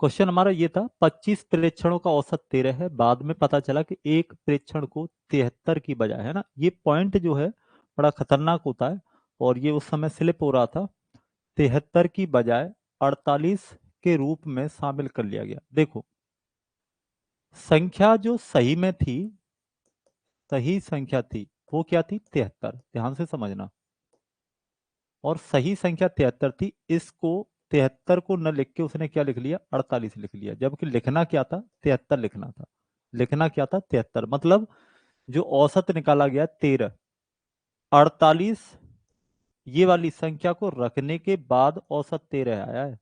Question हमारा ये था 25 प्रेक्षणों का औसत 13 है, बाद में पता चला कि एक प्रेक्षण को 73 की बजाय, है ना, ये पॉइंट जो है बड़ा खतरनाक होता है और ये उस समय स्लिप हो रहा था, 73 की बजाय 48 के रूप में शामिल कर लिया गया। देखो, संख्या जो सही में थी, सही संख्या थी, वो क्या थी? 73। ध्यान से समझना। और सही संख्या 73 थी, इसको 73 को न लिख के उसने क्या लिख लिया? 48 लिख लिया, जबकि लिखना क्या था? 73 लिखना था। लिखना क्या था? 73। मतलब जो औसत निकाला गया 13, 48 ये वाली संख्या को रखने के बाद औसत 13 आया है।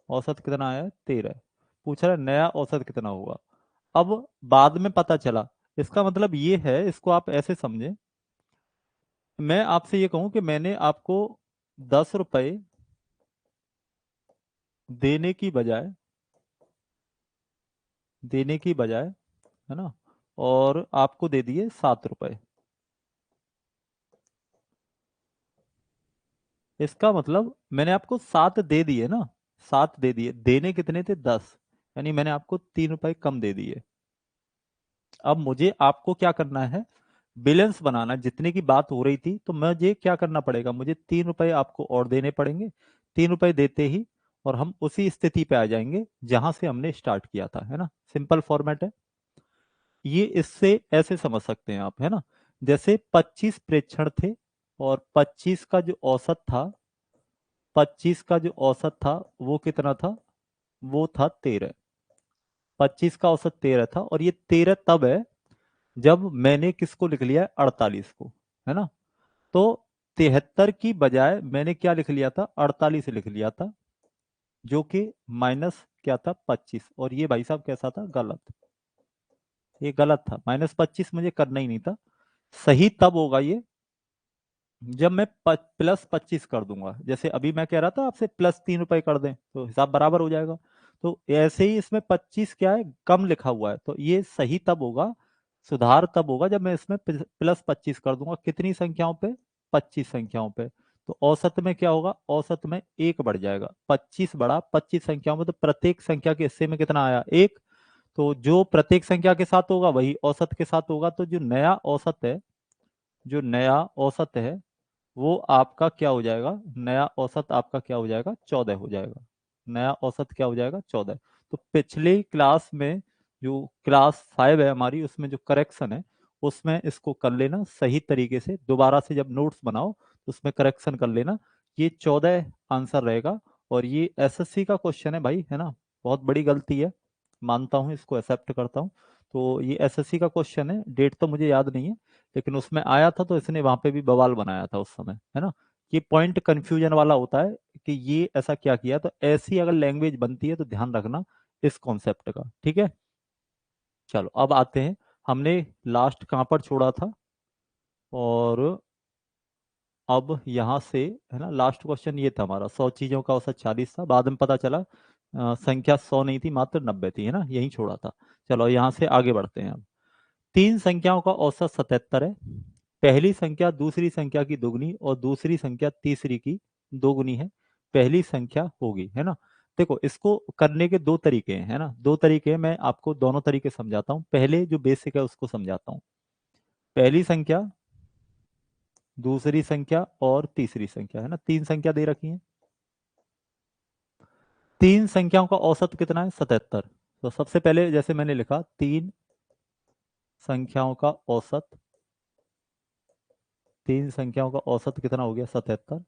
औसत कितना आया है? 13। पूछ रहा है नया औसत कितना होगा। अब बाद में पता चला, इसका मतलब ये है, इसको आप ऐसे समझें, मैं आपसे ये कहूं कि मैंने आपको 10 रुपए देने की बजाय, देने की बजाय, है ना, और आपको दे दिए 7 रुपए। इसका मतलब मैंने आपको 7 दे दिए ना, 7 दे दिए, देने कितने थे? 10। यानी मैंने आपको 3 रुपए कम दे दिए। अब मुझे आपको क्या करना है? बैलेंस बनाना। जितने की बात हो रही थी, तो मुझे क्या करना पड़ेगा? मुझे 3 रुपए आपको और देने पड़ेंगे। 3 रुपए देते ही और हम उसी स्थिति पे आ जाएंगे जहां से हमने स्टार्ट किया था, है ना। सिंपल फॉर्मेट है ये। इससे ऐसे समझ सकते हैं आप, है ना, जैसे 25 प्रेक्षण थे और 25 का जो औसत था, 25 का जो औसत था वो कितना था? वो था 13। 25 का औसत 13 था, और ये 13 तब है जब मैंने किसको लिख लिया है? 48 को, है ना। तो 73 की बजाय मैंने क्या लिख लिया था? 48 लिख लिया था, जो कि माइनस क्या था? 25। और ये भाई साहब कैसा था? गलत। ये गलत था। -25 मुझे करना ही नहीं था। सही तब होगा ये जब मैं +25 कर दूंगा। जैसे अभी मैं कह रहा था आपसे +3 रुपए कर दें तो हिसाब बराबर हो जाएगा। तो ऐसे ही इसमें 25 क्या है? कम लिखा हुआ है, तो ये सही तब होगा, सुधार तब होगा जब मैं इसमें +25 कर दूंगा। कितनी संख्याओं पे? 25 संख्याओं पे। तो औसत में क्या होगा? औसत में 1 बढ़ जाएगा। 25 बढ़ा 25 संख्याओं में, तो प्रत्येक संख्या के हिस्से में कितना आया? 1। तो जो प्रत्येक संख्या के साथ होगा वही औसत के साथ होगा। तो जो नया औसत है, जो नया औसत है, वो आपका क्या हो जाएगा? नया औसत आपका क्या हो जाएगा? 14 हो जाएगा। नया औसत क्या हो जाएगा? 14। तो पिछली क्लास में, जो क्लास 5 है हमारी, उसमें जो करेक्शन है, उसमें इसको कर लेना सही तरीके से। दोबारा से जब नोट्स बनाओ तो उसमें करेक्शन कर लेना। ये 14 आंसर रहेगा। और ये एसएससी का क्वेश्चन है भाई, है ना। बहुत बड़ी गलती है, मानता हूँ, इसको एक्सेप्ट करता हूँ। तो ये एसएससी का क्वेश्चन है, डेट तो मुझे याद नहीं है, लेकिन उसमें आया था, तो इसने वहां पे भी बवाल बनाया था उस समय, है ना। ये पॉइंट कंफ्यूजन वाला होता है कि ये ऐसा क्या किया। तो ऐसी अगर लैंग्वेज बनती है तो ध्यान रखना इस कॉन्सेप्ट का, ठीक है। चलो अब आते हैं, हमने लास्ट कहाँ पर छोड़ा था, और अब यहाँ से, है ना, लास्ट क्वेश्चन ये था हमारा, 100 चीजों का औसत 40 था, बाद में पता चला संख्या 100 नहीं थी, मात्र 90 थी, है ना, यही छोड़ा था। चलो यहाँ से आगे बढ़ते हैं अब। 3 संख्याओं का औसत 77 है। पहली संख्या दूसरी संख्या की दोगुनी और दूसरी संख्या तीसरी की दोगुनी है, पहली संख्या होगी, है ना। देखो, इसको करने के दो तरीके हैं, है ना, दो तरीके हैं। मैं आपको दोनों तरीके समझाता हूँ। पहले जो बेसिक है उसको समझाता हूँ। पहली संख्या, दूसरी संख्या और तीसरी संख्या, है ना, 3 संख्या दे रखी है। 3 संख्याओं का औसत कितना है? 77। तो सबसे पहले जैसे मैंने लिखा, 3 संख्याओं का औसत, 3 संख्याओं का औसत कितना हो गया? 77।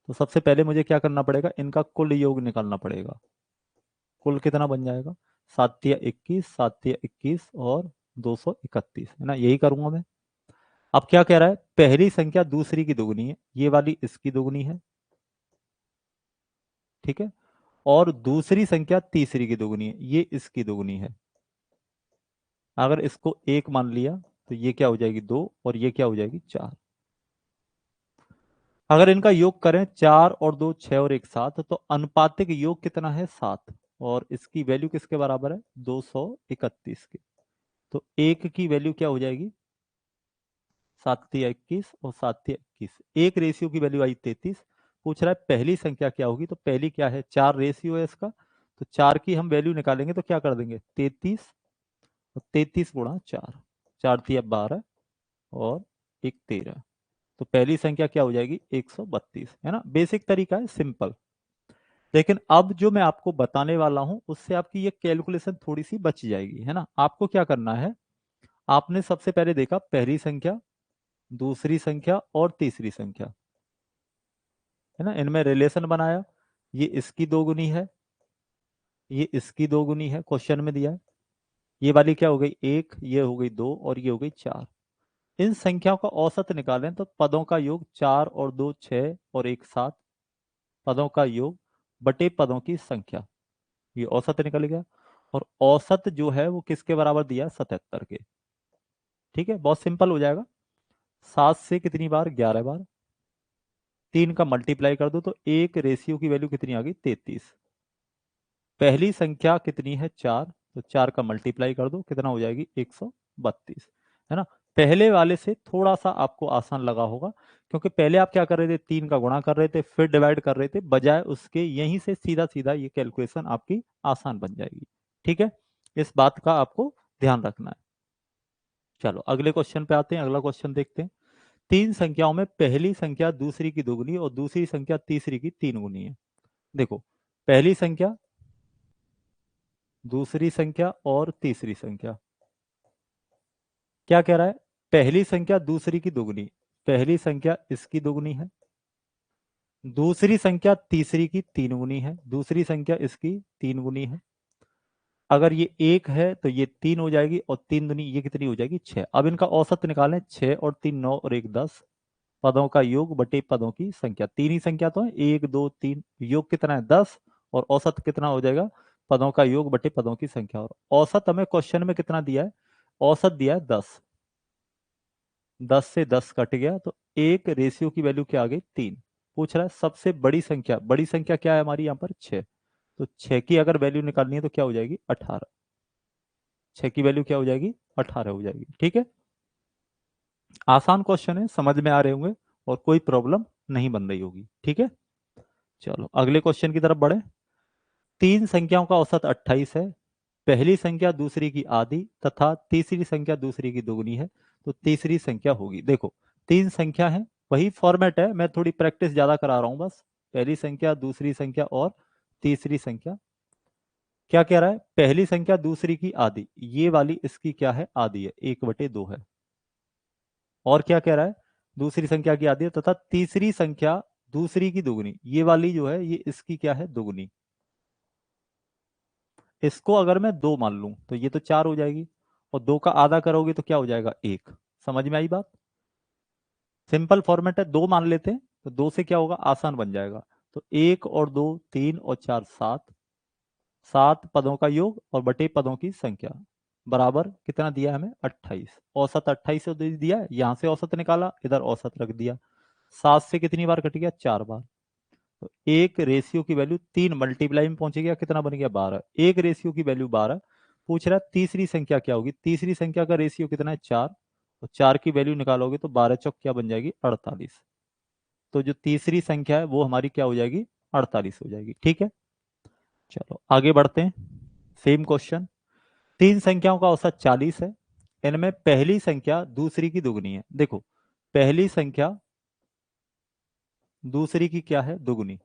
तो सबसे पहले मुझे क्या करना पड़ेगा? इनका कुल योग निकालना पड़ेगा। कुल कितना बन जाएगा? 7 या 21, 7 या 21 और 231, है ना, यही करूंगा मैं। अब क्या कह रहा है? पहली संख्या दूसरी की दोगुनी है, ये वाली इसकी दोगुनी है, ठीक है। और दूसरी संख्या तीसरी की दोगुनी है, ये इसकी दोगुनी है। अगर इसको 1 मान लिया तो ये क्या हो जाएगी? 2, और ये क्या हो जाएगी? 4। अगर इनका योग करें, 4 और 2 6 और 1 7, तो अनुपातिक योग कितना है? 7। और इसकी वैल्यू किसके बराबर है? 231 की। तो 1 की वैल्यू क्या हो जाएगी? 7 या 21 और 7 या 21, एक रेशियो की वैल्यू आई 33। पूछ रहा है पहली संख्या क्या होगी, तो पहली क्या है, 4 रेशियो है इसका, तो 4 की हम वैल्यू निकालेंगे तो क्या कर देंगे 33, तो 33 गुणा 4, 4 तिया 12 और 1 13, तो पहली संख्या क्या हो जाएगी 132, है ना। बेसिक तरीका है, सिंपल। लेकिन अब जो मैं आपको बताने वाला हूं उससे आपकी ये कैलकुलेशन थोड़ी सी बच जाएगी, है ना। आपको क्या करना है, आपने सबसे पहले देखा पहली संख्या, दूसरी संख्या और तीसरी संख्या, है ना, इनमें रिलेशन बनाया, ये इसकी दोगुनी है, ये इसकी दोगुनी है, क्वेश्चन में दिया है। ये वाली क्या हो गई 1, ये हो गई 2 और ये हो गई 4। इन संख्याओं का औसत निकालें तो पदों का योग 4 और 2 6 और 1 7, पदों का योग बटे पदों की संख्या, ये औसत निकल गया। और औसत जो है वो किसके बराबर दिया, 77 के। ठीक है, बहुत सिंपल हो जाएगा। 7 से कितनी बार, 11 बार, 3 का मल्टीप्लाई कर दो तो एक रेशियो की वैल्यू कितनी आ गई 33। पहली संख्या कितनी है 4, तो 4 का मल्टीप्लाई कर दो कितना हो जाएगी 132, है ना। पहले वाले से थोड़ा सा आपको आसान लगा होगा, क्योंकि पहले आप क्या कर रहे थे 3 का गुणा कर रहे थे फिर डिवाइड कर रहे थे, बजाय उसके यहीं से सीधा सीधा ये कैलकुलेशन आपकी आसान बन जाएगी। ठीक है, इस बात का आपको ध्यान रखना है। चलो अगले क्वेश्चन पे आते हैं, अगला क्वेश्चन देखते हैं। तीन संख्याओं में पहली संख्या दूसरी की दोगुनी और दूसरी संख्या तीसरी की तीन गुनी है। देखो, पहली संख्या, दूसरी संख्या और तीसरी संख्या, क्या कह रहा है, पहली संख्या दूसरी की दोगुनी, पहली संख्या इसकी दोगुनी है, दूसरी संख्या तीसरी की तीन गुनी है, दूसरी संख्या इसकी तीन गुनी है। अगर ये एक है तो ये तीन हो जाएगी और तीन दुनी ये कितनी हो जाएगी 6। अब इनका औसत निकालें, 6 और 3 9 और 1 10, पदों का योग बटे पदों की संख्या, तीन ही संख्या तो है 1 2 3, योग कितना है 10 और औसत कितना हो जाएगा, पदों का योग बटे पदों की संख्या। और औसत हमें क्वेश्चन में कितना दिया है, औसत दिया है 10, 10 से 10 कट गया तो एक रेशियो की वैल्यू क्या आ गई 3। पूछ रहा है सबसे बड़ी संख्या, बड़ी संख्या क्या है हमारी यहाँ पर 6, तो 6 की अगर वैल्यू निकालनी है तो क्या हो जाएगी 18, 6 की वैल्यू क्या हो जाएगी 18 हो जाएगी। ठीक है, आसान क्वेश्चन है, समझ में आ रहे होंगे और कोई प्रॉब्लम नहीं बन रही होगी। ठीक है, चलो अगले क्वेश्चन की तरफ बढ़े। तीन संख्याओं का औसत 28 है, पहली संख्या दूसरी की आधी तथा तीसरी संख्या दूसरी की दोगुनी है, तो तीसरी संख्या होगी। देखो, तीन संख्या है, वही फॉर्मेट है, मैं थोड़ी प्रैक्टिस ज्यादा करा रहा हूं बस। पहली संख्या, दूसरी संख्या और तीसरी संख्या। क्या कह रहा है, पहली संख्या दूसरी की आधी, ये वाली इसकी क्या है आधी है, 1/2 है। और क्या कह रहा है, दूसरी संख्या की आधी है तथा तीसरी संख्या दूसरी की दुगुनी, ये वाली जो है ये इसकी क्या है दुगुनी। इसको अगर मैं 2 मान लूं तो ये तो 4 हो जाएगी, और 2 का आधा करोगे तो क्या हो जाएगा 1। समझ में आई बात, सिंपल फॉर्मेट है, 2 मान लेते हैं तो 2 से क्या होगा आसान बन जाएगा। तो 1 और 2 3 और 4 7, 7 पदों का योग और बटे पदों की संख्या बराबर कितना दिया है हमें 28। औसत 28 से दिया है, यहां से औसत निकाला, इधर औसत रख दिया। 7 से कितनी बार कट गया 4 बार, तो एक रेशियो की वैल्यू 3 मल्टीप्लाई में पहुंच गया, कितना बन गया 12, एक रेशियो की वैल्यू 12। पूछ रहा है तीसरी संख्या क्या होगी, तीसरी संख्या का रेशियो कितना है 4, तो 4 की वैल्यू निकालोगे तो 12 चौक क्या बन जाएगी 48, तो जो तीसरी संख्या है वो हमारी क्या हो जाएगी 48 हो जाएगी। ठीक है, चलो आगे बढ़ते हैं। सेम क्वेश्चन, तीन संख्याओं का औसत 40 है, इनमें पहली संख्या दूसरी की दुगनी है। देखो, पहली संख्या दूसरी की क्या है दुगनी।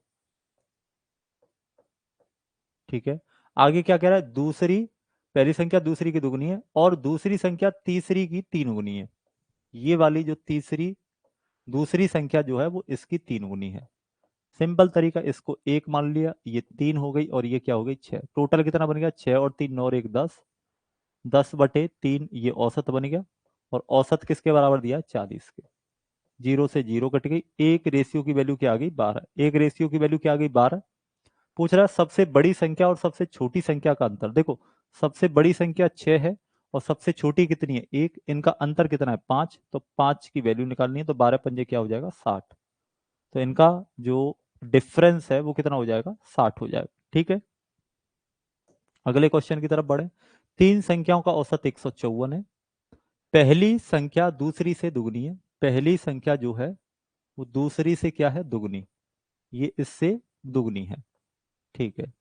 ठीक है, आगे क्या कह रहा है, दूसरी, पहली संख्या दूसरी की दुगनी है और दूसरी संख्या तीसरी की तीन गुनी है, ये वाली जो तीसरी दूसरी संख्या जो है वो इसकी तीन गुनी है। सिंपल तरीका, इसको एक मान लिया, ये तीन हो गई और ये क्या हो गई 6, टोटल कितना बन गया 6 और 3 9 और 1 10, 10/3 ये औसत बन गया। और औसत किसके बराबर दिया 40 के, जीरो से जीरो कट गई, एक रेशियो की वैल्यू क्या आ गई 12, एक रेशियो की वैल्यू क्या आ गई 12। पूछ रहा है सबसे बड़ी संख्या और सबसे छोटी संख्या का अंतर। देखो, सबसे बड़ी संख्या 6 है और सबसे छोटी कितनी है 1, इनका अंतर कितना है 5, तो 5 की वैल्यू निकालनी है, तो 12 पंजे क्या हो जाएगा 60, तो इनका जो डिफरेंस है वो कितना हो जाएगा 60 हो जाएगा। ठीक है, अगले क्वेश्चन की तरफ बढ़े। तीन संख्याओं का औसत 154 है, पहली संख्या दूसरी से दुगनी है, पहली संख्या जो है वो दूसरी से क्या है दुगनी, ये इससे दुगनी है। ठीक है,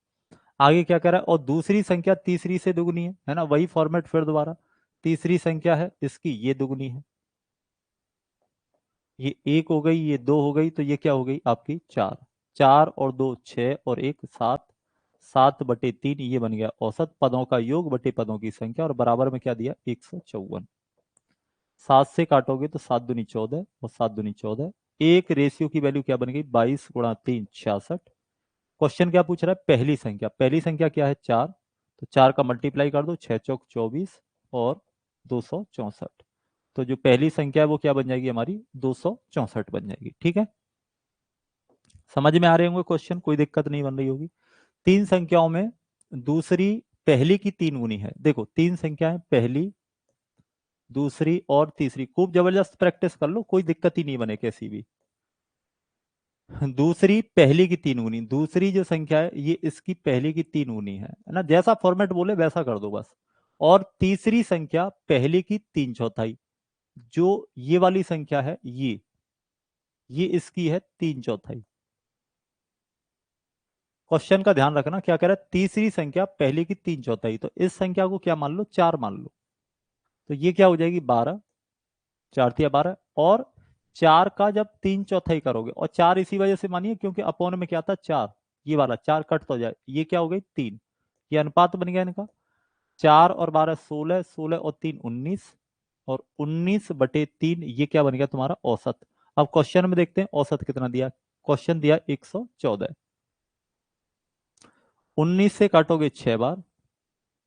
आगे क्या कह रहा है, और दूसरी संख्या तीसरी से दुगनी है ना, वही फॉर्मेट फिर दोबारा। तीसरी संख्या है इसकी, ये दुगनी है। ये एक हो गई, ये दो हो गई, तो ये क्या हो गई आपकी चार। चार और दो छह और एक सात। सात बटे तीन, ये बन गया औसत पदों का योग बटे पदों की संख्या, और बराबर में क्या दिया 154। सात से काटोगे तो सात दूनी 14 और सात दूनी 14। एक रेशियो की वैल्यू क्या बन गई 22 × 3 66। क्वेश्चन क्या पूछ रहा है, पहली संख्या, पहली संख्या क्या है चार, तो चार का मल्टीप्लाई कर दो, 6 × 4 = 24 और 264। तो जो पहली संख्या है वो क्या बन जाएगी हमारी 264 बन जाएगी। ठीक है, समझ में आ रहे होंगे क्वेश्चन, कोई दिक्कत नहीं बन रही होगी। तीन संख्याओं में दूसरी पहली की तीन गुनी है। देखो तीन संख्याएं, पहली दूसरी और तीसरी, खूब जबरदस्त प्रैक्टिस कर लो, कोई दिक्कत ही नहीं बने कैसी भी। दूसरी पहली की तीन गुनी, दूसरी जो संख्या है ये इसकी पहली की तीन गुनी है ना, जैसा फॉर्मेट बोले वैसा कर दो बस। और तीसरी संख्या पहली की तीन चौथाई, जो ये वाली संख्या है ये इसकी है तीन चौथाई। क्वेश्चन का ध्यान रखना, क्या कह रहा है, तीसरी संख्या पहली की तीन चौथाई, तो इस संख्या को क्या मान लो चार मान लो, तो ये क्या हो जाएगी 12। चार तिया 12, और चार का जब तीन चौथाई करोगे, और चार इसी वजह से मानिए क्योंकि अपोन में क्या था चार, ये वाला चार कट तो जाए, ये क्या हो गई तीन, ये अनुपात बन गया इनका। चार और 12 16, 16 और तीन 19, और 19/3 ये क्या बन गया तुम्हारा औसत। अब क्वेश्चन में देखते हैं औसत कितना दिया, क्वेश्चन दिया 114। 19 से काटोगे 6 बार,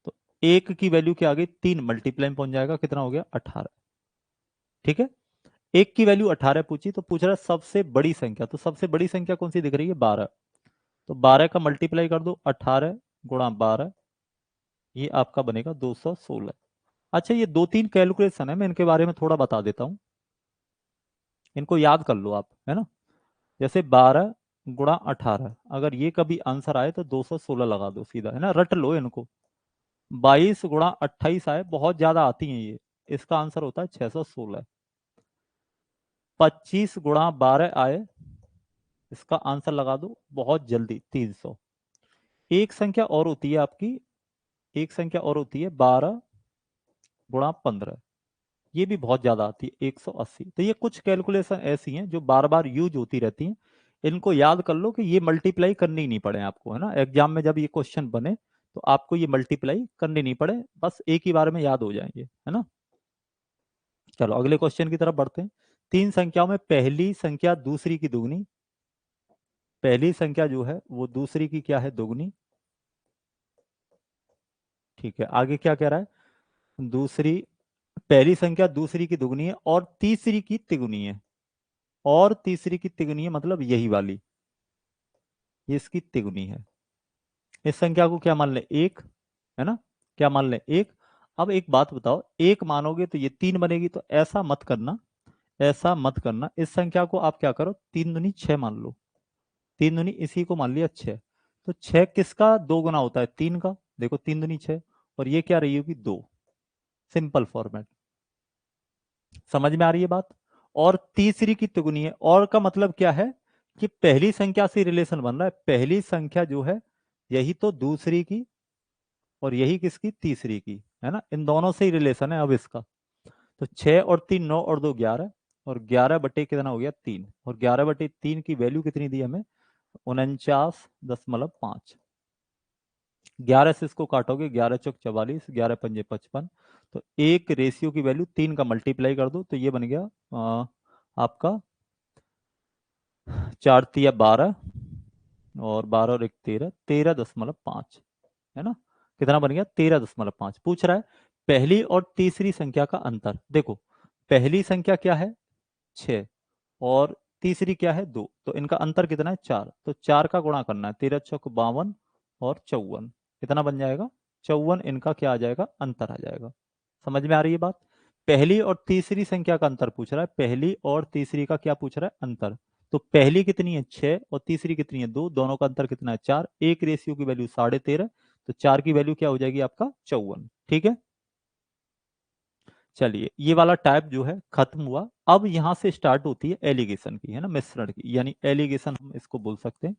तो एक की वैल्यू क्या आ गई तीन, मल्टीप्लाई में पहुंच जाएगा, कितना हो गया 18। ठीक है, एक की वैल्यू 18 पूछी, तो पूछ रहा है सबसे बड़ी संख्या, तो सबसे बड़ी संख्या कौन सी दिख रही है 12, तो 12 का मल्टीप्लाई कर दो 18 × 12, ये आपका बनेगा 216। अच्छा ये दो तीन कैलकुलेशन है, मैं इनके बारे में थोड़ा बता देता हूँ, इनको याद कर लो आप, है ना। जैसे 12 × 18, अगर ये कभी आंसर आए तो 216 लगा दो सीधा, है ना, रट लो इनको। 22 × 28 आए, बहुत ज्यादा आती हैं ये, इसका आंसर होता है 616। 25 × 12 आए, इसका आंसर लगा दो बहुत जल्दी 300। एक संख्या और होती है आपकी, एक संख्या और होती है 12 × 15, ये भी बहुत ज्यादा आती है 180। तो ये कुछ कैलकुलेशन ऐसी हैं जो बार बार यूज होती रहती हैं, इनको याद कर लो कि ये मल्टीप्लाई करनी ही नहीं पड़े आपको, है ना, एग्जाम में जब ये क्वेश्चन बने तो आपको ये मल्टीप्लाई करनी नहीं पड़े, बस एक ही बार में याद हो जाएंगे, है ना। चलो अगले क्वेश्चन की तरफ बढ़ते हैं। तीन संख्याओं में पहली संख्या दूसरी की दुगनी, पहली संख्या जो है वो दूसरी की क्या है दुगनी। ठीक है, आगे क्या कह रहा है, दूसरी पहली संख्या दूसरी की दुगनी है और तीसरी की तिगुनी है, और तीसरी की तिगुनी है मतलब यही वाली, ये इसकी तिगुनी है। इस संख्या को क्या मान ले एक, है ना, क्या मान ले एक। अब एक बात बताओ, एक मानोगे तो ये तीन बनेगी, तो ऐसा मत करना, ऐसा मत करना, इस संख्या को आप क्या करो तीन दूनी छह मान लो, तीन दूनी इसी को मान लिया छह। तो छह किसका दो गुना होता है तीन का, देखो तीन दूनी छह, और ये क्या रही होगी दो, सिंपल फॉर्मेट। समझ में आ रही है बात। और तीसरी की तिगुनी है, और का मतलब क्या है कि पहली संख्या से रिलेशन बन रहा है, पहली संख्या जो है यही तो दूसरी की, और यही किसकी तीसरी की, है ना, इन दोनों से ही रिलेशन है अब इसका। तो 6 और 3 9 और 2 11, और 11/कितना हो गया तीन, और 11/3 की वैल्यू कितनी दी हमें 49.5। 11 से इसको काटोगे, 11 × 4 = 44, 11 × 5 = 55। तो एक रेशियो की वैल्यू तीन का मल्टीप्लाई कर दो, तो ये बन गया आपका 4 × 3 = 12, और 12 और 1 13, 13.5, है ना, कितना बन गया 13.5। पूछ रहा है पहली और तीसरी संख्या का अंतर। देखो पहली संख्या क्या है 6, और तीसरी क्या है 2, तो इनका अंतर कितना है 4, तो 4 का गुणा करना है, 13 × 6 = 52 और 54, कितना बन जाएगा 54, इनका क्या आ जाएगा अंतर आ जाएगा। समझ में आ रही है बात। पहली और तीसरी संख्या का अंतर पूछ रहा है, पहली और तीसरी का क्या पूछ रहा है अंतर। तो पहली कितनी है 6 और तीसरी कितनी है 2, दोनों का अंतर कितना है 4, एक रेशियो की वैल्यू 13.5, तो 4 की वैल्यू क्या हो जाएगी आपका 54। ठीक है, चलिए, ये वाला टाइप जो है खत्म हुआ। अब यहां से स्टार्ट होती है एलिगेशन की, है ना, मिश्रण की, यानी एलिगेशन हम इसको बोल सकते हैं।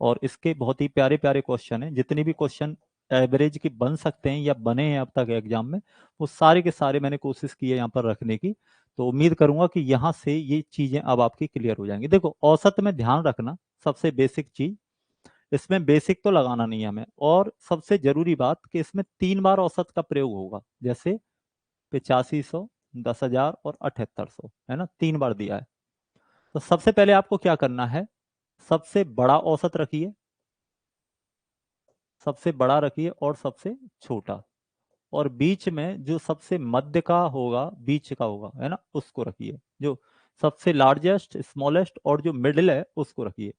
और इसके बहुत ही प्यारे प्यारे क्वेश्चन हैं, जितने भी क्वेश्चन एवरेज के बन सकते हैं या बने हैं अब तक एग्जाम में, वो सारे के सारे मैंने कोशिश की है यहाँ पर रखने की। तो उम्मीद करूंगा कि यहाँ से ये चीजें अब आपकी क्लियर हो जाएंगी। देखो, औसत में ध्यान रखना, सबसे बेसिक चीज, इसमें बेसिक तो लगाना नहीं है हमें। और सबसे जरूरी बात कि इसमें 3 बार औसत का प्रयोग होगा, जैसे 8500, 10,000 और 7800, है ना, 3 बार दिया है। तो सबसे पहले आपको क्या करना है, सबसे बड़ा औसत रखिए, सबसे बड़ा रखिए और सबसे छोटा, और बीच में जो सबसे मध्य का होगा, बीच का होगा, है ना, उसको रखिए। जो सबसे लार्जेस्ट, स्मॉलेस्ट और जो मिडिल है उसको रखिए।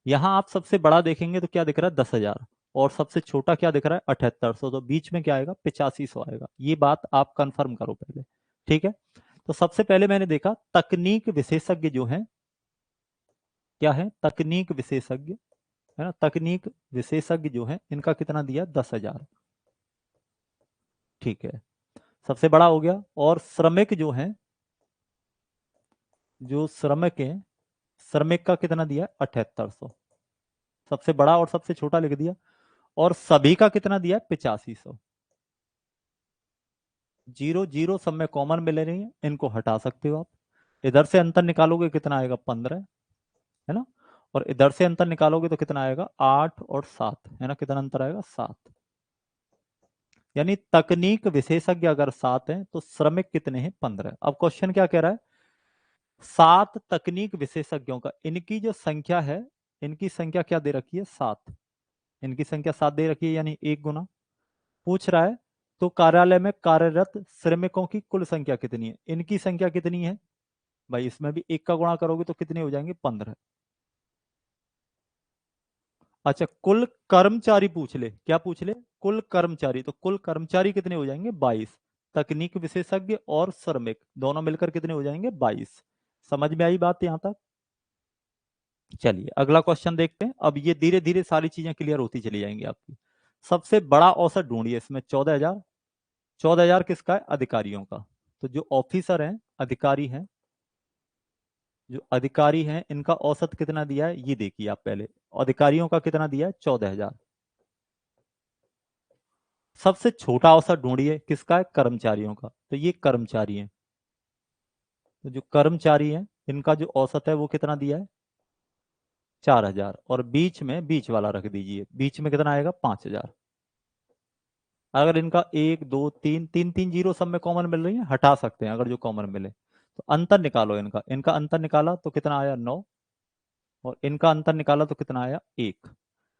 यहाँ आप सबसे बड़ा देखेंगे तो क्या दिख रहा है, 10,000, और सबसे छोटा क्या दिख रहा है, 7800। तो बीच में क्या आएगा, 8500 आएगा। ये बात आप कंफर्म करो पहले, ठीक है। तो सबसे पहले मैंने देखा तकनीक विशेषज्ञ जो है, क्या है, तकनीक विशेषज्ञ, है ना, तकनीक विशेषज्ञ जो है इनका कितना दिया, 10,000, ठीक है, सबसे बड़ा हो गया। और श्रमिक जो है, जो श्रमिक है, श्रमिक का कितना दिया, 7800, सबसे बड़ा और सबसे छोटा लिख दिया। और सभी का कितना दिया, 8500। जीरो जीरो सब में कॉमन मिल रही है, इनको हटा सकते हो आप। इधर से अंतर निकालोगे कितना आएगा, 15, है ना। और इधर से अंतर निकालोगे तो कितना आएगा, 8 और 7, है ना, कितना अंतर आएगा, 7। यानी तकनीक विशेषज्ञ अगर 7 हैं तो श्रमिक कितने हैं, 15। अब क्वेश्चन क्या कह रहा है, 7 तकनीक विशेषज्ञों का, इनकी जो संख्या है, इनकी संख्या क्या दे रखी है, 7, इनकी संख्या 7 दे रखी है, यानी 1 गुना पूछ रहा है। तो कार्यालय में कार्यरत श्रमिकों की कुल संख्या कितनी है, इनकी संख्या कितनी है भाई, इसमें भी 1 का गुणा करोगे तो कितने हो जाएंगे, 15। अच्छा, कुल कर्मचारी पूछ ले, क्या पूछ ले, कुल कर्मचारी, तो कुल कर्मचारी कितने हो जाएंगे, 22। तकनीक विशेषज्ञ और श्रमिक दोनों मिलकर कितने हो जाएंगे, 22। समझ में आई बात यहां तक। चलिए अगला क्वेश्चन देखते हैं। अब ये धीरे धीरे सारी चीजें क्लियर होती चली जाएंगी आपकी। सबसे बड़ा औसत ढूंढिए इसमें, 14,000। 14,000 किसका है, अधिकारियों का। तो जो ऑफिसर हैं, अधिकारी हैं, जो अधिकारी हैं इनका औसत कितना दिया है, ये देखिए आप पहले। अधिकारियों का कितना दिया है, 14,000। सबसे छोटा औसत ढूंढिए, किसका है, कर्मचारियों का। तो ये कर्मचारी हैं, तो जो कर्मचारी हैं इनका जो औसत है वो कितना दिया है, 4,000। और बीच में बीच वाला रख दीजिए, बीच में कितना आएगा, 5,000। अगर इनका एक दो तीन तीन तीन जीरो सब में कॉमन मिल रही है, हटा सकते हैं अगर जो कॉमन मिले। तो अंतर निकालो इनका, इनका अंतर निकाला तो कितना आया, 9। और इनका अंतर निकाला तो कितना आया, 1।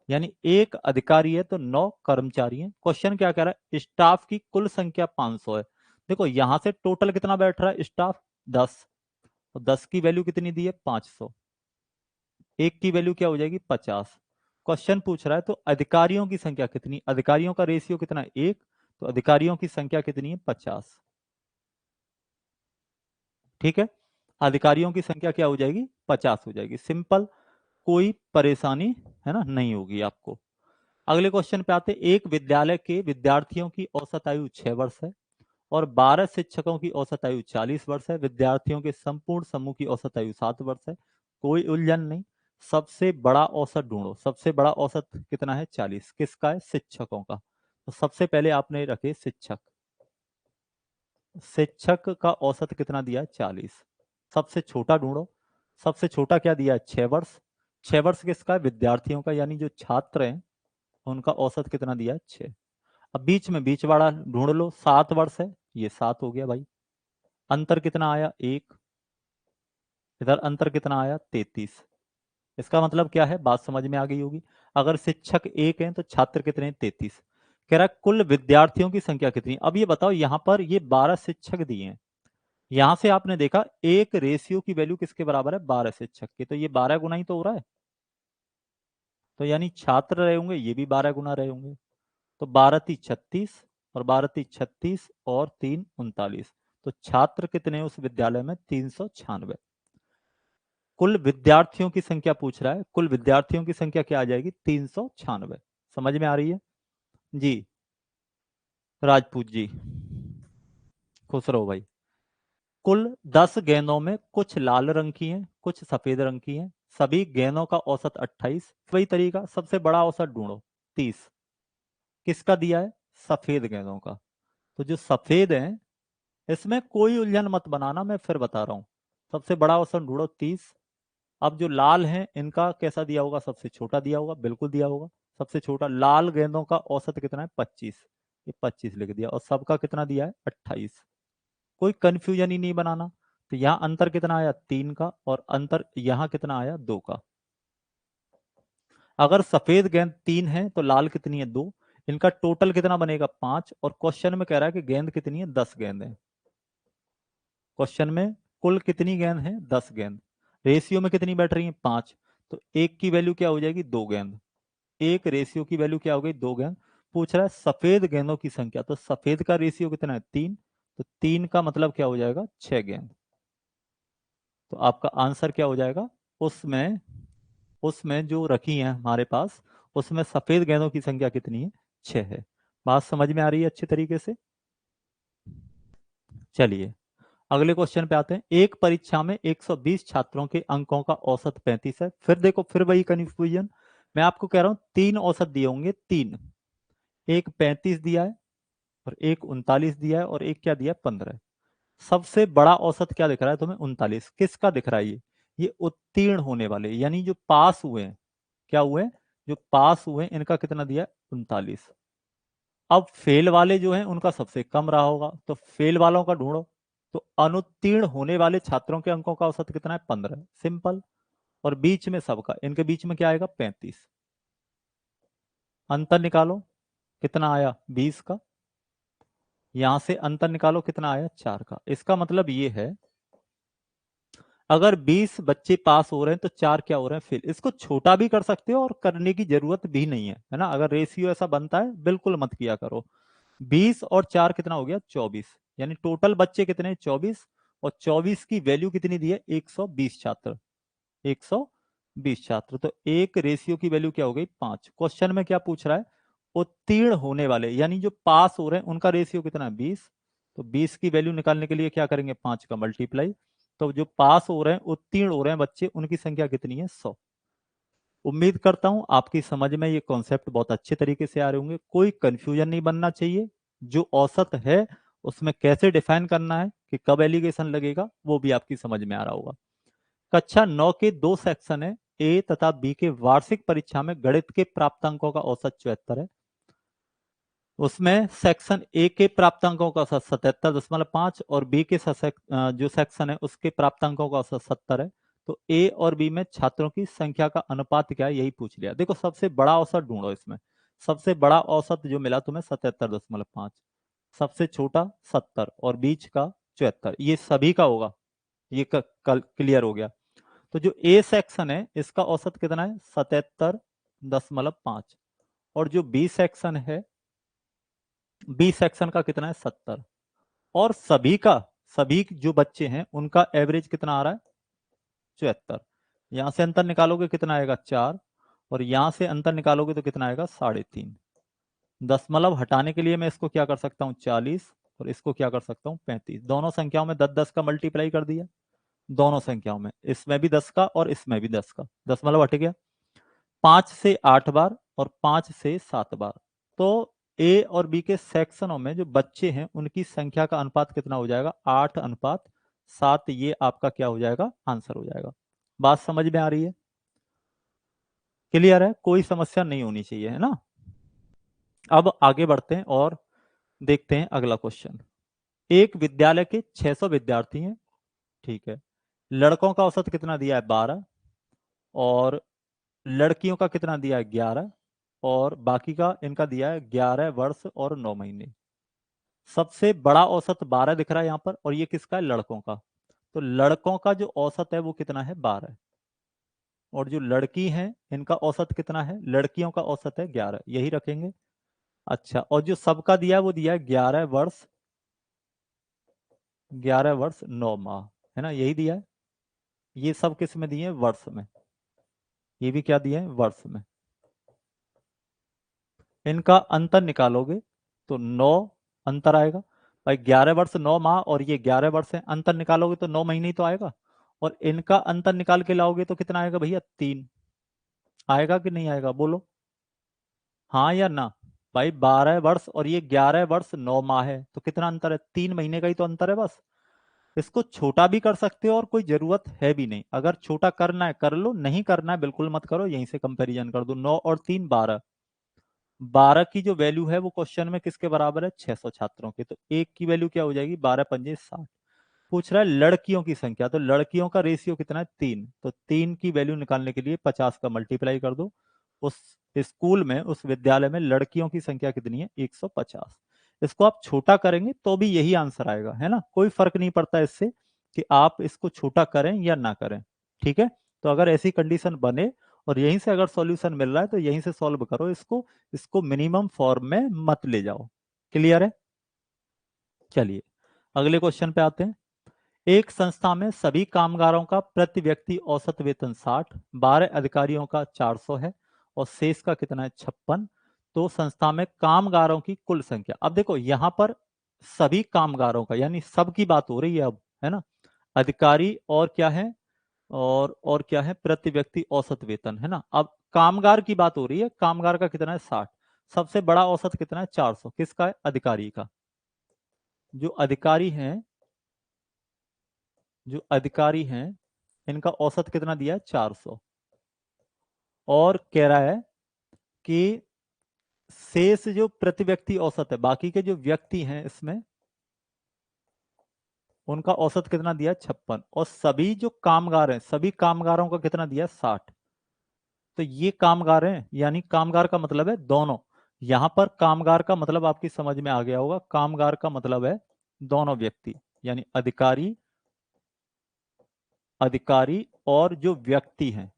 यानी एक अधिकारी है तो 9 कर्मचारी हैं। क्वेश्चन क्या कह रहा है, स्टाफ की कुल संख्या 500 है। देखो यहां से टोटल कितना बैठ रहा है, स्टाफ 10। तो 10 की वैल्यू कितनी दी है, 500। एक की वैल्यू क्या हो जाएगी, 50। क्वेश्चन पूछ रहा है तो अधिकारियों की संख्या कितनी, अधिकारियों का रेशियो कितना है, 1। तो अधिकारियों की संख्या कितनी है, 50, ठीक है। अधिकारियों की संख्या क्या हो जाएगी, 50 हो जाएगी, सिंपल, कोई परेशानी, है ना, नहीं होगी आपको। अगले क्वेश्चन पे आते हैं। एक विद्यालय के विद्यार्थियों की औसत आयु 6 वर्ष है और 12 शिक्षकों की औसत आयु 40 वर्ष है। विद्यार्थियों के संपूर्ण समूह की औसत आयु 7 वर्ष है। कोई उलझन नहीं। सबसे बड़ा औसत ढूंढो। सबसे बड़ा औसत कितना है, 40। किसका है, शिक्षकों का। तो सबसे पहले आपने रखे शिक्षक। शिक्षक का औसत कितना दिया है, 40। सबसे छोटा ढूंढो। सबसे छोटा क्या दिया है, 6 वर्ष। 6 वर्ष किसका है, विद्यार्थियों का, यानी जो छात्र हैं उनका औसत कितना दिया है, 6। अब बीच में बीच वाला ढूंढ लो, 7 वर्ष है, ये 7 हो गया भाई। अंतर कितना आया, 1। इधर अंतर कितना आया, 33। इसका मतलब क्या है, बात समझ में आ गई होगी। अगर शिक्षक 1 है तो छात्र कितने हैं, 33। कह रहा है कुल विद्यार्थियों की संख्या कितनी। अब ये बताओ, यहां पर ये 12 शिक्षक दिए हैं। यहां से आपने देखा एक रेशियो की वैल्यू किसके बराबर है, 12 शिक्षक की। तो ये 12 गुना ही तो हो रहा है। तो यानी छात्र रहे होंगे, ये भी 12 गुना रहे होंगे। तो 12×3 = 36, और 12×3 = 36, और 3 × 39। तो छात्र कितने हैं उस विद्यालय में, 396। कुल विद्यार्थियों की संख्या पूछ रहा है, कुल विद्यार्थियों की संख्या क्या आ जाएगी, 396। समझ में आ रही है जी। राजपूत जी, खुश रहो भाई। कुल 10 गेंदों में कुछ लाल रंग की हैं, कुछ सफेद रंग की हैं, सभी गेंदों का औसत 28। वही तरीका, सबसे बड़ा औसत ढूंढो 30। किसका दिया है? सफेद गेंदों का। तो जो सफेद है, इसमें कोई उलझन मत बनाना, मैं फिर बता रहा हूं। सबसे बड़ा औसत ढूंढो 30। अब जो लाल हैं इनका कैसा दिया होगा? सबसे छोटा दिया होगा, बिल्कुल दिया होगा। सबसे छोटा लाल गेंदों का औसत कितना है? 25। ये 25 लिख दिया, और सबका कितना दिया है? 28। कोई कंफ्यूजन ही नहीं बनाना। तो यहाँ अंतर कितना आया? 3 का, और अंतर यहाँ कितना आया? 2 का। अगर सफेद गेंद 3 है तो लाल कितनी है? 2। इनका टोटल कितना बनेगा? 5। और क्वेश्चन में कह रहा है कि गेंद कितनी है? 10 गेंद है। क्वेश्चन में कुल कितनी गेंद है? 10 गेंद। रेशियो में कितनी बैठ रही है? 5। तो एक की वैल्यू क्या हो जाएगी? 2 गेंद। एक रेशियो की वैल्यू क्या हो गई? 2 गेंद। पूछ रहा है सफेद गेंदों की संख्या, तो सफेद का रेशियो कितना है? 3। तो 3 का मतलब क्या हो जाएगा? 6 गेंद। तो आपका आंसर क्या हो जाएगा? उसमें उसमें जो रखी है हमारे पास, उसमें सफेद गेंदों की संख्या कितनी है? 6 है। बात समझ में आ रही है अच्छी तरीके से? चलिए अगले क्वेश्चन पे आते हैं। एक परीक्षा में 120 छात्रों के अंकों का औसत 35 है। फिर देखो, फिर वही कंफ्यूजन। मैं आपको कह रहा हूं 3 औसत दिए होंगे, 3। एक 35 दिया है, और एक 39 दिया है, और एक क्या दिया है? 15। सबसे बड़ा औसत क्या दिख रहा है तुम्हें? 39। किसका दिख रहा है ये उत्तीर्ण होने वाले, यानी जो पास हुए हैं। क्या हुए? जो पास हुए हैं, इनका कितना दिया है? 39। अब फेल वाले जो हैं उनका सबसे कम रहा होगा, तो फेल वालों का ढूंढो। तो अनुत्तीर्ण होने वाले छात्रों के अंकों का औसत कितना है? 15। सिंपल। और बीच में सबका, इनके बीच में क्या आएगा? 35। अंतर निकालो, कितना आया? 20 का। यहां से अंतर निकालो, कितना आया? 4 का। इसका मतलब ये है, अगर 20 बच्चे पास हो रहे हैं तो 4 क्या हो रहे हैं? फेल। इसको छोटा भी कर सकते हो, और करने की जरूरत भी नहीं है ना। अगर रेशियो ऐसा बनता है, बिल्कुल मत किया करो। 20 और 4 कितना हो गया? 24। यानी टोटल बच्चे कितने? 24। और 24 की वैल्यू कितनी दी है? 120 छात्र। 120 छात्र, तो एक रेशियो की वैल्यू क्या हो गई? 5। क्वेश्चन में क्या पूछ रहा है? उत्तीर्ण होने वाले, यानी जो पास हो रहे हैं, उनका रेशियो कितना है? 20। तो 20 की वैल्यू निकालने के लिए क्या करेंगे? 5 का मल्टीप्लाई। तो जो पास हो रहे हैं, उत्तीर्ण हो रहे हैं बच्चे, उनकी संख्या कितनी है? 100। उम्मीद करता हूं आपकी समझ में ये कॉन्सेप्ट बहुत अच्छे तरीके से आ रहे होंगे। कोई कंफ्यूजन नहीं बनना चाहिए। जो औसत है उसमें कैसे डिफाइन करना है, कि कब एलिगेशन लगेगा, वो भी आपकी समझ में आ रहा होगा। कक्षा 9 के 2 सेक्शन है। ए तथा बी के वार्षिक परीक्षा में गणित के प्राप्तांकों का औसत 74 है। उसमें सेक्शन ए के प्राप्तांकों का औसत 77.5, और बी के जो सेक्शन है उसके प्राप्तांकों का औसत 70 है। तो ए और बी में छात्रों की संख्या का अनुपात क्या है, यही पूछ लिया। देखो, सबसे बड़ा औसत ढूंढो इसमें। सबसे बड़ा औसत जो मिला तुम्हें 77.5, सबसे छोटा 70, और बीच का 74। ये सभी का होगा। ये क्लियर हो गया। तो जो ए सेक्शन है इसका औसत कितना है? 77.5। और जो बी सेक्शन है, बी सेक्शन का कितना है? 70। और सभी जो बच्चे हैं उनका एवरेज कितना आ रहा है? 74। यहां से अंतर निकालोगे कितना आएगा? 4। और यहां से अंतर निकालोगे तो कितना आएगा? 3.5। दशमलव हटाने के लिए मैं इसको क्या कर सकता हूँ? 40। और इसको क्या कर सकता हूँ? 35। दोनों संख्याओं में 10 10 का मल्टीप्लाई कर दिया। दोनों संख्याओं में, इसमें भी 10 का और इसमें भी 10 का, दशमलव हट गया। 5 से 8 बार, और 5 से 7 बार। तो ए और बी के सेक्शनों में जो बच्चे हैं उनकी संख्या का अनुपात कितना हो जाएगा? 8:7। ये आपका क्या हो जाएगा? आंसर हो जाएगा। बात समझ में आ रही है? क्लियर है? कोई समस्या नहीं होनी चाहिए, है ना। अब आगे बढ़ते हैं और देखते हैं अगला क्वेश्चन। एक विद्यालय के 600 विद्यार्थी हैं, ठीक है। लड़कों का औसत कितना दिया है? 12। और लड़कियों का कितना दिया है? 11। और बाकी का इनका दिया है 11 वर्ष और 9 महीने। सबसे बड़ा औसत 12 दिख रहा है यहाँ पर, और ये किसका है? लड़कों का। तो लड़कों का जो औसत है वो कितना है? 12। और जो लड़की हैं इनका औसत कितना है? लड़कियों का औसत है 11, यही रखेंगे। अच्छा, और जो सबका दिया है वो दिया है 11 वर्ष, 11 वर्ष 9 माह, है ना, यही दिया है। ये सब किस में दिए हैं? वर्ष में। ये भी क्या दिए हैं? वर्ष में। इनका अंतर निकालोगे तो 9 अंतर आएगा। भाई 11 वर्ष 9 माह और ये 11 वर्ष है, अंतर निकालोगे तो 9 महीने ही तो आएगा, और इनका अंतर निकाल के लाओगे तो कितना आएगा भैया, 3। आएगा कि नहीं आएगा, बोलो हाँ या ना। भाई 12 वर्ष और ये 11 वर्ष 9 माह है, तो कितना अंतर है, 3 महीने का ही तो अंतर है बस। इसको छोटा भी कर सकते हो और कोई जरूरत है भी नहीं, अगर छोटा करना है कर लो, नहीं करना है बिल्कुल मत करो, यहीं से कंपैरिजन कर दो। 9 और 3 12, 12 की जो वैल्यू है वो क्वेश्चन में किसके बराबर है, 600 छात्रों के, तो एक की वैल्यू क्या हो जाएगी, 12×5 = 60। पूछ रहा है लड़कियों की संख्या, तो लड़कियों का रेशियो कितना है, 3, तो 3 की वैल्यू निकालने के लिए 50 का मल्टीप्लाई कर दो। उस स्कूल में, उस विद्यालय में लड़कियों की संख्या कितनी है, 150। इसको आप छोटा करेंगे तो भी यही आंसर आएगा, है ना, कोई फर्क नहीं पड़ता इससे कि आप इसको छोटा करें या ना करें। ठीक है, तो अगर ऐसी कंडीशन बने और यहीं से अगर सॉल्यूशन मिल रहा है तो यहीं से सॉल्व करो इसको, इसको मिनिमम फॉर्म में मत ले जाओ। क्लियर है, चलिए अगले क्वेश्चन पे आते हैं। एक संस्था में सभी कामगारों का प्रति व्यक्ति औसत वेतन 60, 12 अधिकारियों का 400 है और शेष का कितना है, 56। तो संस्था में कामगारों की कुल संख्या, अब देखो यहां पर सभी कामगारों का यानी सब की बात हो रही है अब, है ना, अधिकारी और क्या है, और क्या है, प्रति व्यक्ति औसत वेतन, है ना। अब कामगार की बात हो रही है, कामगार का कितना है, 60। सबसे बड़ा औसत कितना है, 400, किसका है, अधिकारी का। जो अधिकारी हैं, जो अधिकारी हैं इनका औसत कितना दिया है, 400। और कह रहा है कि शेष जो प्रति व्यक्ति औसत है, बाकी के जो व्यक्ति हैं इसमें, उनका औसत कितना दिया है, 56। और सभी जो कामगार हैं, सभी कामगारों का कितना दिया है, 60। तो ये कामगार हैं, यानी कामगार का मतलब है दोनों। यहां पर कामगार का मतलब आपकी समझ में आ गया होगा, कामगार का मतलब है दोनों व्यक्ति, यानी अधिकारी, अधिकारी और जो व्यक्ति हैं,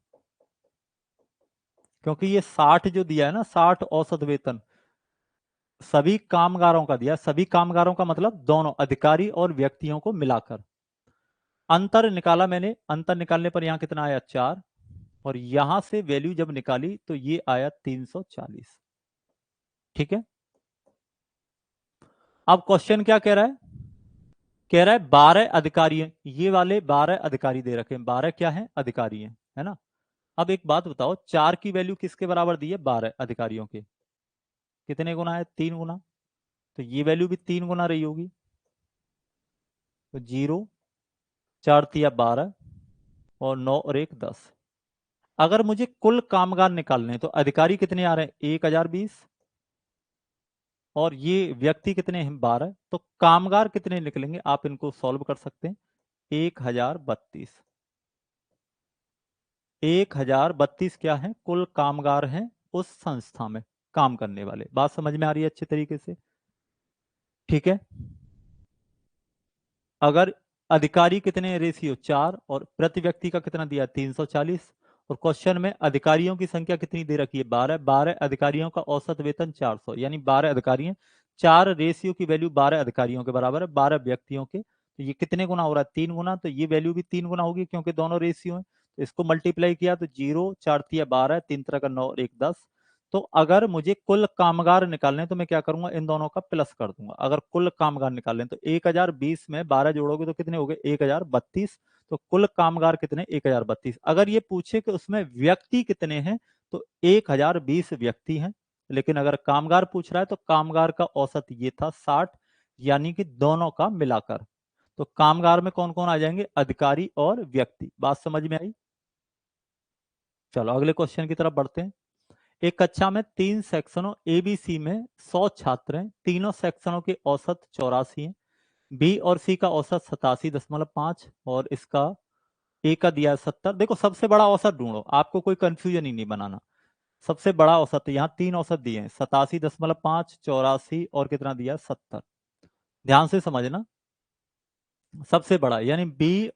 क्योंकि ये 60 जो दिया है ना, 60 औसत वेतन सभी कामगारों का दिया, सभी कामगारों का मतलब दोनों अधिकारी और व्यक्तियों को मिलाकर। अंतर निकाला मैंने, अंतर निकालने पर यहां कितना आया, 4, और यहां से वैल्यू जब निकाली तो ये आया 340। ठीक है, अब क्वेश्चन क्या कह रहा है, कह रहा है 12 अधिकारी हैं, ये वाले 12 अधिकारी दे रखे हैं, 12 क्या है, अधिकारी हैं, है ना। अब एक बात बताओ, 4 की वैल्यू किसके बराबर दी है, 12 अधिकारियों के, कितने गुना है, 3 गुना, तो ये वैल्यू भी 3 गुना रही होगी, तो 0, 4×3 = 12 और 9 और 1 10। अगर मुझे कुल कामगार निकालने हैं तो अधिकारी कितने आ रहे हैं, 1020, और ये व्यक्ति कितने हैं, 12, तो कामगार कितने निकलेंगे, आप इनको सॉल्व कर सकते हैं, 1032। 1032 क्या है, कुल कामगार हैं उस संस्था में काम करने वाले। बात समझ में आ रही है अच्छे तरीके से, ठीक है। अगर अधिकारी कितने, रेशियो 4, और प्रति व्यक्ति का कितना दिया, 340, और क्वेश्चन में अधिकारियों की संख्या कितनी दे रखी है, 12, 12 अधिकारियों का औसत वेतन 400, यानी 12 अधिकारी हैं, 4 रेशियो की वैल्यू 12 अधिकारियों के बराबर है 12 व्यक्तियों के, तो ये कितने गुना हो रहा है, 3 गुना, तो ये वैल्यू भी 3 गुना होगी क्योंकि दोनों रेशियो है। तो इसको मल्टीप्लाई किया तो 0, 4×3 = 12, 3×3 = 9 और 1 10। तो अगर मुझे कुल कामगार निकालने हैं, तो मैं क्या करूंगा, इन दोनों का प्लस कर दूंगा। अगर कुल कामगार निकालने हैं, तो 1020 में 12 जोड़ोगे तो कितने हो गए, 1032। तो कुल कामगार कितने, 1032। अगर ये पूछे कि उसमें व्यक्ति कितने हैं, तो 1020 व्यक्ति हैं, लेकिन अगर कामगार पूछ रहा है तो कामगार का औसत ये था 60, यानी कि दोनों का मिलाकर। तो कामगार में कौन कौन आ जाएंगे, अधिकारी और व्यक्ति। बात समझ में आई, चलो अगले क्वेश्चन की तरफ बढ़ते हैं। एक कक्षा में 3 सेक्शनों ए बी सी में 100 छात्र हैं, तीनों सेक्शनों के औसत 84 हैं, बी और सी का औसत 87.5 और इसका ए का दिया है 70। देखो सबसे बड़ा औसत ढूंढो, आपको कोई कंफ्यूजन ही नहीं बनाना। सबसे बड़ा औसत, यहाँ 3 औसत दिए हैं, 87.5, 84 और कितना दिया है, 70। ध्यान से समझना, सबसे बड़ा यानी बी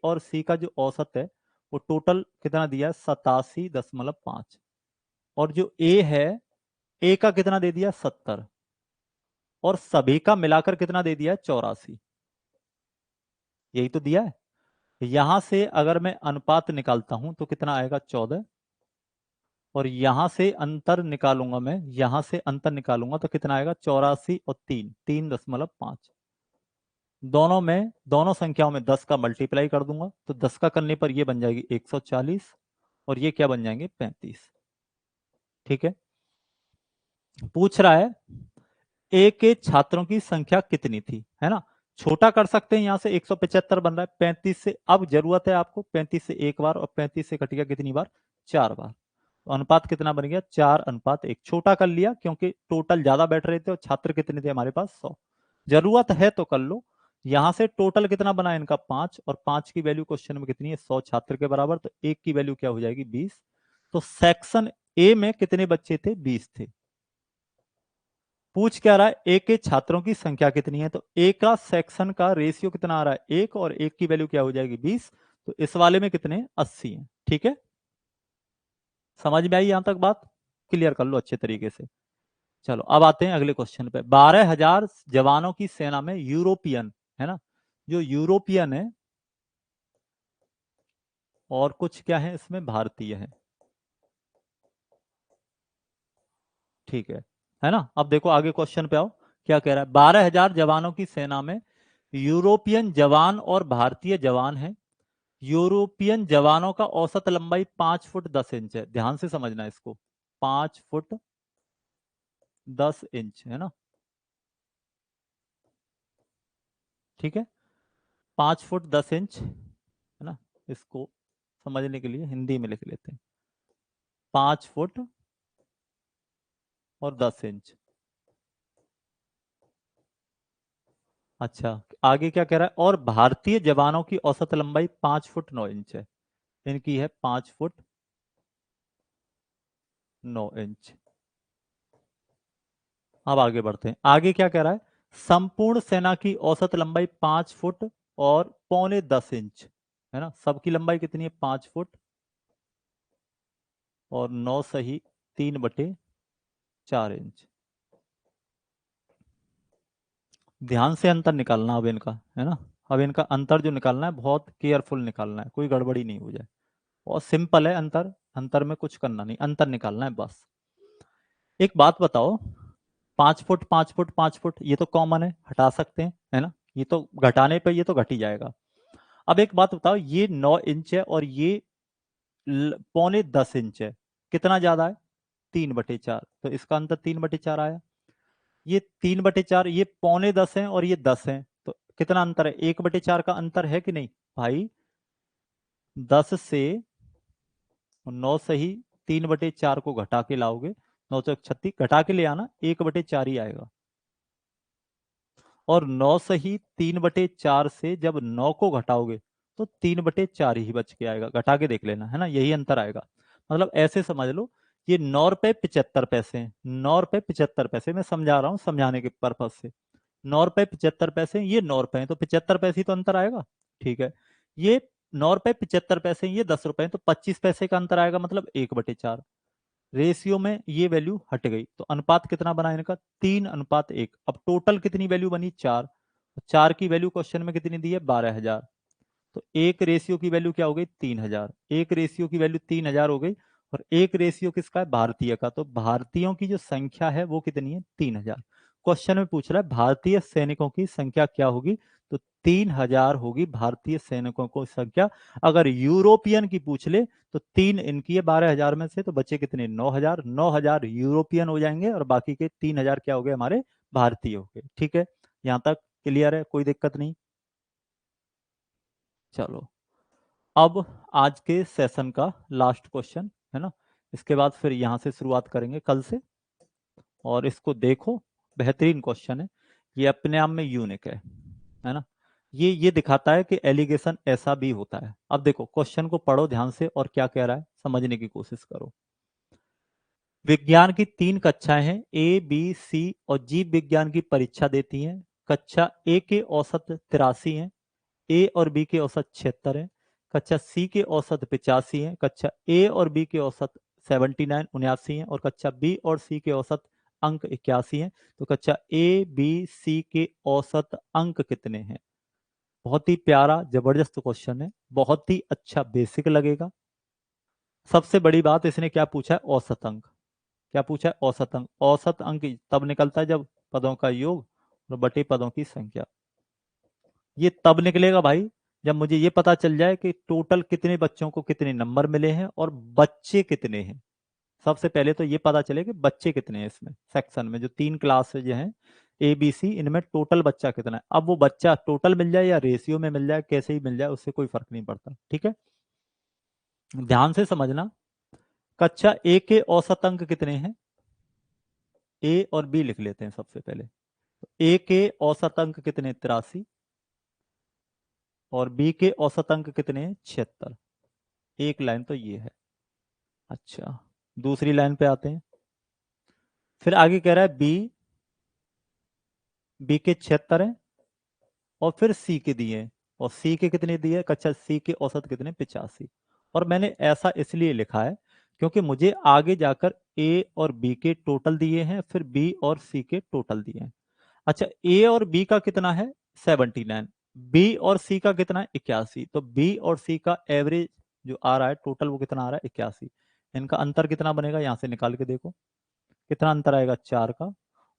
और सी का जो औसत है वो टोटल कितना दिया है, 87.5, और जो ए है, ए का कितना दे दिया, 70, और सभी का मिलाकर कितना दे दिया है, 84। यही तो दिया है। यहां से अगर मैं अनुपात निकालता हूं तो कितना आएगा, 14, और यहां से अंतर निकालूंगा मैं, यहां से अंतर निकालूंगा तो कितना आएगा, 84 और 3.5। दोनों में, दोनों संख्याओं में 10 का मल्टीप्लाई कर दूंगा, तो 10 का करने पर ये बन जाएगी 140, और ये क्या बन जाएंगे, 35। ठीक है। पूछ रहा है ए के छात्रों की संख्या कितनी थी, है ना। छोटा कर सकते हैं, यहां से 175 बन रहा है 35 से। अब जरूरत है आपको 35 से एक बार, और 35 से कट गया कितनी बार, 4 बार। तो अनुपात कितना बन गया, 4:1। छोटा कर लिया क्योंकि टोटल ज्यादा बैठ रहे थे, और छात्र कितने थे हमारे पास, 100। जरूरत है तो कर लो। यहां से टोटल कितना बना है इनका, 5, और 5 की वैल्यू क्वेश्चन में कितनी है, 100 छात्र के बराबर, तो एक की वैल्यू क्या हो जाएगी, 20। तो सेक्शन ए में कितने बच्चे थे, 20 थे। पूछ क्या रहा है, ए के छात्रों की संख्या कितनी है, तो ए का सेक्शन का रेशियो कितना आ रहा है, 1, और 1 की वैल्यू क्या हो जाएगी, 20। तो इस वाले में कितने, 80 है। ठीक है, समझ में आई यहां तक बात, क्लियर कर लो अच्छे तरीके से। चलो अब आते हैं अगले क्वेश्चन पे। 12,000 जवानों की सेना में यूरोपियन, है ना, जो यूरोपियन है, और कुछ क्या है इसमें, भारतीय है। ठीक है ना। अब देखो आगे क्वेश्चन पे आओ, क्या कह रहा है, 12,000 जवानों की सेना में यूरोपियन जवान और भारतीय जवान है। यूरोपियन जवानों का औसत लंबाई 5 फुट 10 इंच है। ध्यान से समझना इसको, 5 फुट 10 इंच, है ना। ठीक है, 5 फुट 10 इंच, है ना। इसको समझने के लिए हिंदी में लिख लेते हैं, 5 फुट और 10 इंच। अच्छा, आगे क्या कह रहा है, और भारतीय जवानों की औसत लंबाई 5 फुट 9 इंच है। इनकी है 5 फुट 9 इंच। अब आगे बढ़ते हैं, आगे क्या कह रहा है, संपूर्ण सेना की औसत लंबाई 5 फुट और 5.25 इंच, है ना। सबकी लंबाई कितनी है, 5 फुट और 9 सही 3/4 इंच। ध्यान से अंतर निकालना अब इनका, है ना। अब इनका अंतर जो निकालना है बहुत केयरफुल निकालना है, कोई गड़बड़ी नहीं हो जाए। और सिंपल है अंतर, अंतर में कुछ करना नहीं, अंतर निकालना है बस। एक बात बताओ, 5 फुट 5 फुट 5 फुट, ये तो कॉमन है, हटा सकते हैं, है ना। ये तो घटाने पे ये तो घट ही जाएगा। अब एक बात बताओ, ये 9 इंच है और ये 5.25 इंच है, कितना ज्यादा है, 3/4। तो इसका अंतर 3/4 आया। ये 3/4, ये 9.25 है और ये 10 है, तो कितना अंतर है, 1/4 का अंतर है कि नहीं भाई। 10 से 9 सही 3/4 को घटा के लाओगे, 9 चौक 36, घटा के ले आना, 1/4 ही आएगा। और 9 सही 3/4 से जब 9 को घटाओगे तो 3/4 ही बच के आएगा, घटा के देख लेना, है ना, यही अंतर आएगा। मतलब ऐसे समझ लो, ये 9 रुपए 75 पैसे हैं, 9 रुपए 75 पैसे, मैं समझा रहा हूँ समझाने के पर्पज से। 9 रुपए 75 पैसे, ये 9 रुपए हैं, तो 75 पैसे ही तो अंतर आएगा। ठीक है, ये 9 रुपए 75 पैसे, ये 10 रुपए हैं, तो 25 पैसे का अंतर आएगा, मतलब 1/4। रेशियो में ये वैल्यू हट गई, तो अनुपात कितना बना इनका, 3:1। अब टोटल कितनी वैल्यू बनी, 4। 4 की वैल्यू क्वेश्चन में कितनी दी है, 12,000। तो एक रेशियो की वैल्यू क्या हो गई, 3,000। एक रेशियो की वैल्यू 3,000 हो गई। और एक रेशियो किसका है, भारतीय का। तो भारतीयों की जो संख्या है वो कितनी है, 3,000। क्वेश्चन में पूछ रहा है भारतीय सैनिकों की संख्या क्या होगी, तो 3,000 होगी भारतीय सैनिकों की संख्या। अगर यूरोपियन की पूछ ले तो 3 इनकी है 12,000 में से, तो बचे कितने, 9,000। 9,000 यूरोपियन हो जाएंगे और बाकी के 3,000 क्या हो गए, हमारे भारतीय हो गए। ठीक है, यहां तक क्लियर है, कोई दिक्कत नहीं। चलो अब आज के सेशन का लास्ट क्वेश्चन, है ना। इसके बाद फिर यहां से शुरुआत करेंगे कल से। और इसको देखो, बेहतरीन क्वेश्चन है, ये अपने आप में यूनिक है ना। ये दिखाता है कि एलिगेशन ऐसा भी होता है। अब देखो क्वेश्चन को पढ़ो ध्यान से, और क्या कह रहा है समझने की कोशिश करो। विज्ञान की 3 कक्षाएं हैं, ए बी सी, और जीव विज्ञान की परीक्षा देती हैं। कक्षा ए के औसत 83 हैं, ए और बी के औसत 76 है। कक्षा सी के औसत 85 है। कक्षा ए और बी के औसत 79 79 है। और कक्षा बी और सी के औसत अंक 81 है। तो कक्षा ए बी सी के औसत अंक कितने हैं। बहुत ही प्यारा जबरदस्त क्वेश्चन है, बहुत ही अच्छा बेसिक लगेगा। सबसे बड़ी बात इसने क्या पूछा है, औसत अंक। क्या पूछा है, औसत अंक। औसत अंक तब निकलता है जब पदों का योग और बटे पदों की संख्या। ये तब निकलेगा भाई जब मुझे ये पता चल जाए कि टोटल कितने बच्चों को कितने नंबर मिले हैं और बच्चे कितने हैं। सबसे पहले तो ये पता चले कि बच्चे कितने हैं इसमें, सेक्शन में जो 3 क्लास जो हैं ABC, इनमें टोटल बच्चा कितना है। अब वो बच्चा टोटल मिल जाए या रेशियो में मिल जाए, कैसे ही मिल जाए, उससे कोई फर्क नहीं पड़ता। ठीक है, ध्यान से समझना। कक्षा A के औसत अंक कितने हैं, A और B लिख लेते हैं सबसे पहले। A के औसत अंक कितने, 83, और B के औसत अंक कितने हैं, 76। एक लाइन तो ये है। अच्छा, दूसरी लाइन पे आते हैं। फिर आगे कह रहा है बी के 76 है, और फिर सी के दिए हैं, और सी के कितने दिए, कक्षा सी के औसत कितने, 85। और मैंने ऐसा इसलिए लिखा है क्योंकि मुझे आगे जाकर ए और बी के टोटल दिए हैं, फिर बी और सी के टोटल दिए हैं। अच्छा, ए और बी का कितना है, 79, बी और सी का कितना है, 81। तो बी और सी का एवरेज जो आ रहा है टोटल, वो कितना आ रहा है, 81। इनका अंतर कितना बनेगा, यहां से निकाल के देखो कितना अंतर आएगा, 4 का।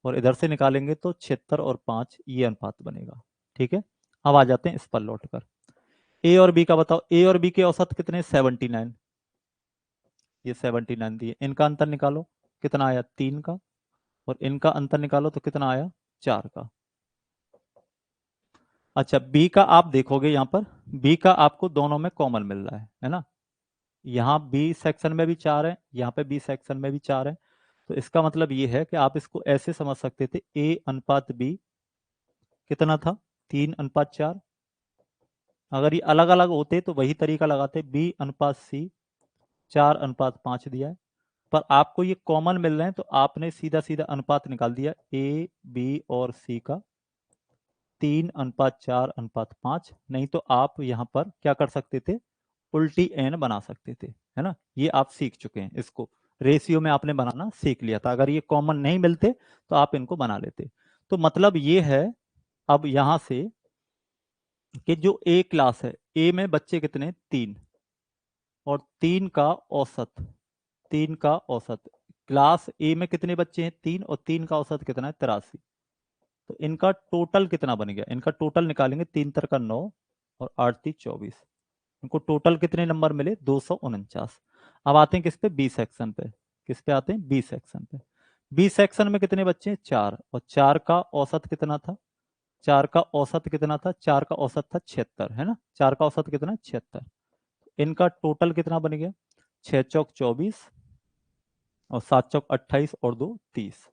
और इधर से निकालेंगे तो 76 और 5, ये अनुपात बनेगा। ठीक है, अब आ जाते हैं इस पर लौट कर। ए और बी का बताओ, ए और बी के औसत कितने, 79। ये 79 दिए, इनका अंतर निकालो कितना आया, 3 का। और इनका अंतर निकालो तो कितना आया, 4 का। अच्छा, बी का आप देखोगे यहां पर, बी का आपको दोनों में कॉमन मिल रहा है ना। यहाँ बी सेक्शन में भी 4 है, यहाँ पे बी सेक्शन में भी 4 है। तो इसका मतलब ये है कि आप इसको ऐसे समझ सकते थे, ए अनुपात बी कितना था, 3:4। अगर ये अलग अलग होते तो वही तरीका लगाते, बी अनुपात सी 4:5 दिया है। पर आपको ये कॉमन मिल रहे हैं तो आपने सीधा सीधा अनुपात निकाल दिया, ए बी और सी का 3:4:5। नहीं तो आप यहाँ पर क्या कर सकते थे, उल्टी एन बना सकते थे, है ना। ये आप सीख चुके हैं, इसको रेशियो में आपने बनाना सीख लिया था। अगर ये कॉमन नहीं मिलते तो आप इनको बना लेते। तो मतलब ये है अब यहां से कि जो ए क्लास है, ए में बच्चे कितने, 3, और 3 का औसत, 3 का औसत। क्लास ए में कितने बच्चे हैं, 3, और 3 का औसत कितना है, 83। तो इनका टोटल कितना बन गया, इनका टोटल निकालेंगे, 3 × 9 और 8×3 = 24। इनको टोटल कितने नंबर मिले, 249। अब आते हैं किस पे, बी सेक्शन पे। किस पे आते हैं, बी सेक्शन पे। बी सेक्शन में कितने बच्चे हैं, 4, और 4 का औसत कितना था, 4 का औसत कितना था, 4 का औसत था 76, है ना। 4 का औसत कितना है, 76। इनका टोटल कितना बन गया, 6×4 = 24, और 7×4 = 28, और 2 30।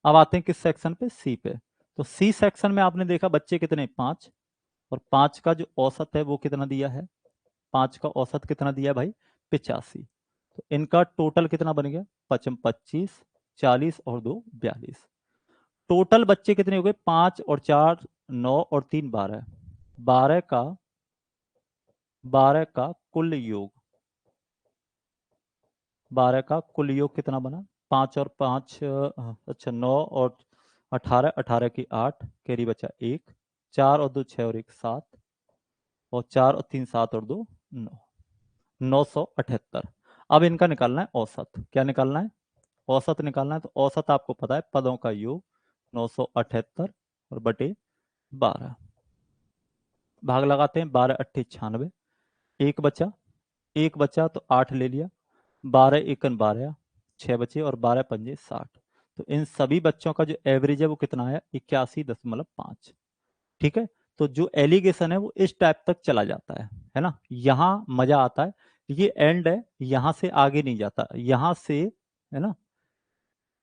अब आते हैं किस सेक्शन पे, सी पे। तो सी सेक्शन में आपने देखा बच्चे कितने, 5, और 5 का जो औसत है वो कितना दिया है, 5 का औसत कितना दिया भाई, 85। तो इनका टोटल कितना बन गया, 25, 40, और 2 42। टोटल बच्चे कितने हो गए, 5 और 4 9, और 3 12। 12 का 12 का कुल योग, 12 का कुल योग कितना बना, 5 और 5 अच्छा 9 और 18, 18 की 8, कैरी बचा 1, 4 और 2 6 और 1 7, और 4 और 3 7 और 2 9, 978। अब इनका निकालना है औसत। क्या निकालना है, औसत निकालना है। तो औसत आपको पता है पदों का योग 978 और बटे 12। भाग लगाते हैं, 12×8 = 96। एक बचा, एक बचा तो 8 ले लिया, 12×1 = 12, 6 बचे, और 12×5 = 60। तो इन सभी बच्चों का जो एवरेज है वो कितना आया, 81.5। ठीक है, तो जो एलिगेशन है वो इस टाइप तक चला जाता है ना। यहाँ मजा आता है, ये एंड है, यहाँ से आगे नहीं जाता, यहाँ से, है ना,